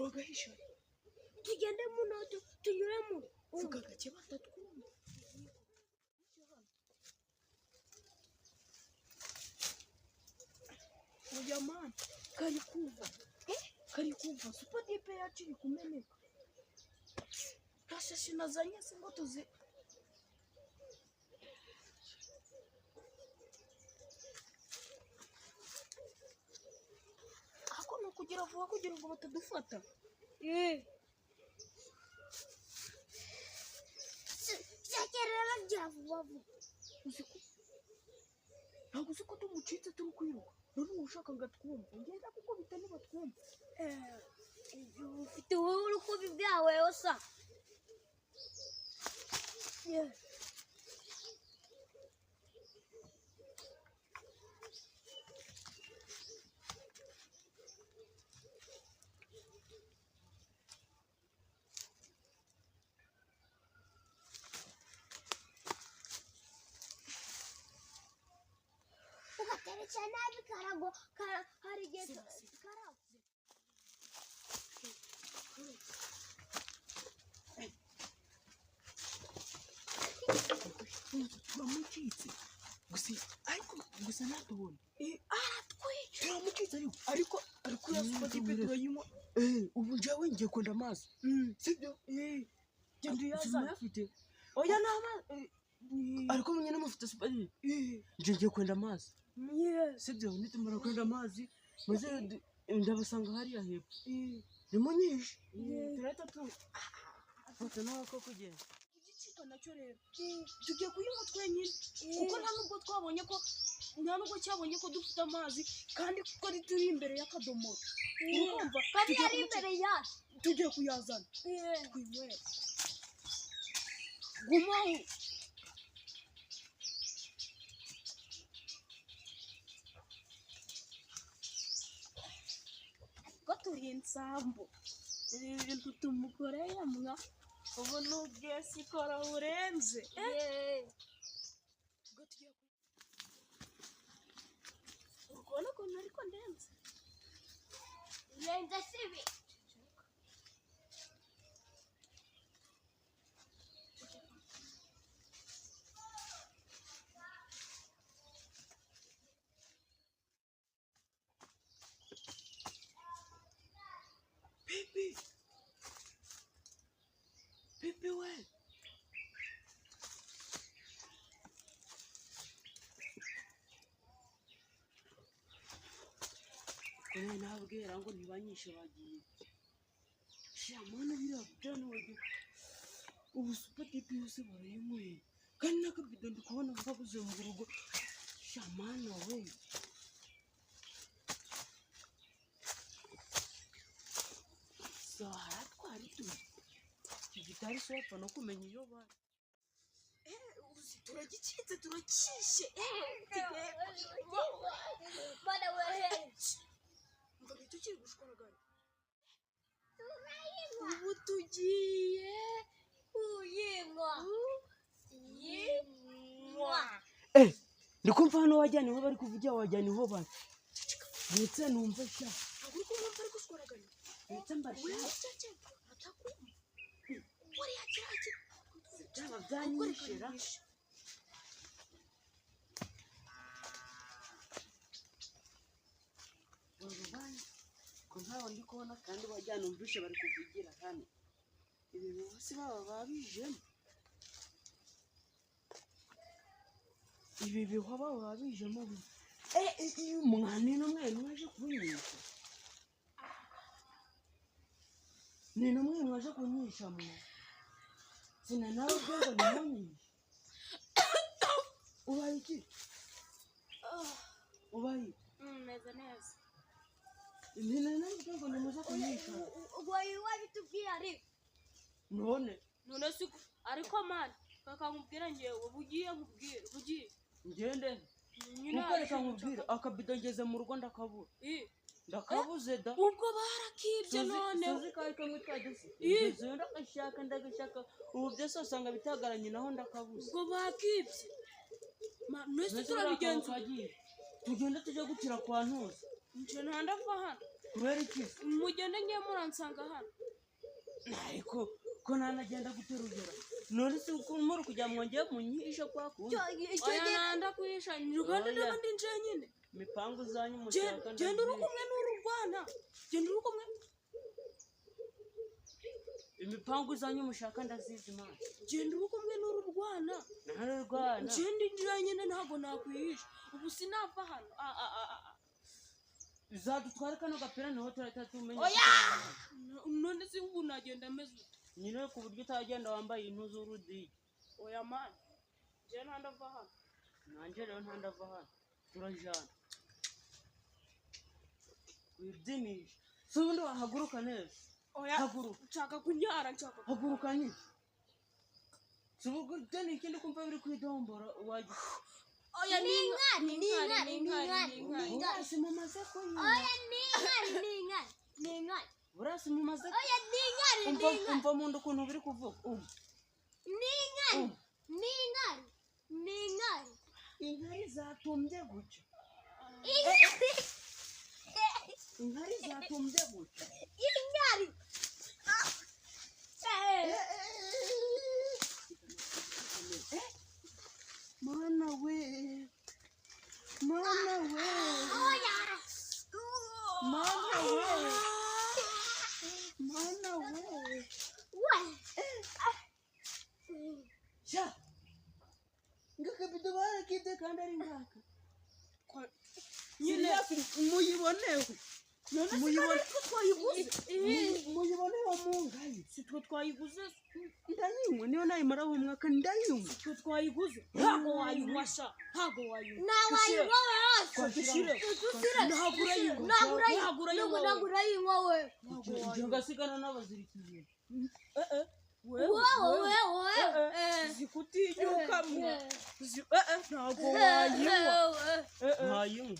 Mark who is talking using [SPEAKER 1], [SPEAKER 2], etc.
[SPEAKER 1] turagahisha
[SPEAKER 2] tugende muno tunyuremo
[SPEAKER 1] vuga gake batatwumva oya man kari kuva super dipe yacu iri kumeneka gashashi nazanye se ngo tuzi ako no kugira vuba kugira ngo batadufata
[SPEAKER 2] Sakerera vuba
[SPEAKER 1] ntabwo uzi ko tumucitse turi kwiruka none ushaka ngo atwumve ngenda kuko bitani batwumva
[SPEAKER 2] ufite wowe uri kubibyawe osa ugaterekera nabi karago harigeze karago
[SPEAKER 1] turamucitse gusa natubona aratwica turamucitse ariko yasuka dipe turayinywa ubu njyewe ngiye kwenda amazi sibyo
[SPEAKER 2] genda uyazana
[SPEAKER 1] oya nama ariko mwenye n'amufite super ngiye kwenda amazi sibyo nitumara kwenda amazi maze ndabasanga hariya hepfo nimunyishe turahita fata nawe ko kugenda igicika nacyo rero tugiye kuyinywa twenyine kuko nta nubwo cyabonye ko dufite amazi kandi kuko ari turi imbere y'akadomoro urumva
[SPEAKER 2] kandi ari imbere yacu
[SPEAKER 1] tugiye kuyazana twinywera gumaho ko turi insambu ibintu tumukoreye mwa ubu n'ubwiye sikora urenze urabona ko ariko ndenze
[SPEAKER 2] urenze sibi
[SPEAKER 1] Pipi we nabwira ngo ntibanyishe bagiye shamana birabjana waje ubu super dipe yose barayinyweye kandi n'akabido ndi kubona babuze mu rugo shamana we twari igitari sopa no kumenya iyo bari uzi turagicitse turakishe
[SPEAKER 2] bana wehe
[SPEAKER 1] ngo bitukiri gushwaragara
[SPEAKER 2] ubu tugiye kuyinywa
[SPEAKER 1] ndi kumva hano wajyana niho bari kuvugira wajyana niho bari ndetse numva sha uri kumva bari gushwaragara ndetse mbashaka atakumva wari yakiraki byaba byanyishira urubanya ko ntaho ndi kubona kandi wajyana umvishe bari kuvugira hano ibi bose baba babijemo ibi bihwa baba babijemo umwana n'umwe mwaje kubinyisha ni n'umwe mwaje kunyisha mwe sina nawe ubwo nimunyisha ubaye iki ubaye
[SPEAKER 2] meze neza
[SPEAKER 1] ni nawe ubwo nimuze kunyisha
[SPEAKER 2] ubaye wabitubwiye ari
[SPEAKER 1] none
[SPEAKER 2] siko ariko man kakangubwira ngewe bugiye nkubwira bugiye
[SPEAKER 1] ngende nuko reka nkubwira akabido ngeze mu rugo ndakabuze da
[SPEAKER 2] ubwo barakibye none
[SPEAKER 1] uzi kari kamwe twageze ndagashaka ubu byose usanga bitagaranye naho ndakabuze
[SPEAKER 2] ubwo bakibye nese turabigenza
[SPEAKER 1] tugenda tujya gukira kwa ntuza
[SPEAKER 2] nje ntandava hano
[SPEAKER 1] kubera iki
[SPEAKER 2] mugende ngiye muransanga hano
[SPEAKER 1] ariko ko nanagenda guterugera none se muri kujya mwongeye munyihisha kwa kundi
[SPEAKER 2] oya nanda kwisha Uganda n'abandi nje nyine
[SPEAKER 1] mipango zanyu mushaka
[SPEAKER 2] genda uri kumwe n'uru Rwanda genda uri kumwe
[SPEAKER 1] imipango zanyu mushaka ndazizi man
[SPEAKER 2] genda uri kumwe n'uru Rwanda
[SPEAKER 1] nahari Rwanda
[SPEAKER 2] genda nje nyine ntago nakwihisha ubu sinava hano
[SPEAKER 1] zadutwara kano gapira niho turahita tumenya
[SPEAKER 2] oya none se ubu nagenda meze
[SPEAKER 1] nyine ku buryo utagenda wambaye impu z'urudi
[SPEAKER 2] oya man je ntandava hano
[SPEAKER 1] nanjye rero ntandava hano turajana wibyinisha si ubundi wahaguruka neza
[SPEAKER 2] oya
[SPEAKER 1] haguruka
[SPEAKER 2] nshaka kunyara nshaka
[SPEAKER 1] haguruka nyine si ubwo ni ikindi kumva biri kwidombora wajya
[SPEAKER 2] oya
[SPEAKER 3] ni inkari
[SPEAKER 1] burasi mumaze kuyinywa
[SPEAKER 3] oya ni inkari
[SPEAKER 1] burasi mumaze
[SPEAKER 3] oya ni inkari
[SPEAKER 1] umva mu nda ukuntu biri kuvuga
[SPEAKER 3] ni inkari
[SPEAKER 1] inkari zatumbye gutya inkari zatumbye gutya
[SPEAKER 3] inkari
[SPEAKER 1] mana we mana we
[SPEAKER 3] oya
[SPEAKER 1] mana we mana we sha ngakabido barakide kandi ari ngaka nyine muyiboneho muyiboneho mungayi
[SPEAKER 2] si twe twayiguze
[SPEAKER 1] ndayinywa niyo nayimara uwo mwaka ndayinywa
[SPEAKER 2] twe twayiguze ntago wayinywa sha ntago wayinywa
[SPEAKER 3] nawayinywa
[SPEAKER 2] ntabwo
[SPEAKER 3] urayinywa we
[SPEAKER 1] ngasigana n'abazirikiye
[SPEAKER 3] wowe
[SPEAKER 2] zikutinyuka mwa ntago wayinywa
[SPEAKER 1] ntayinywa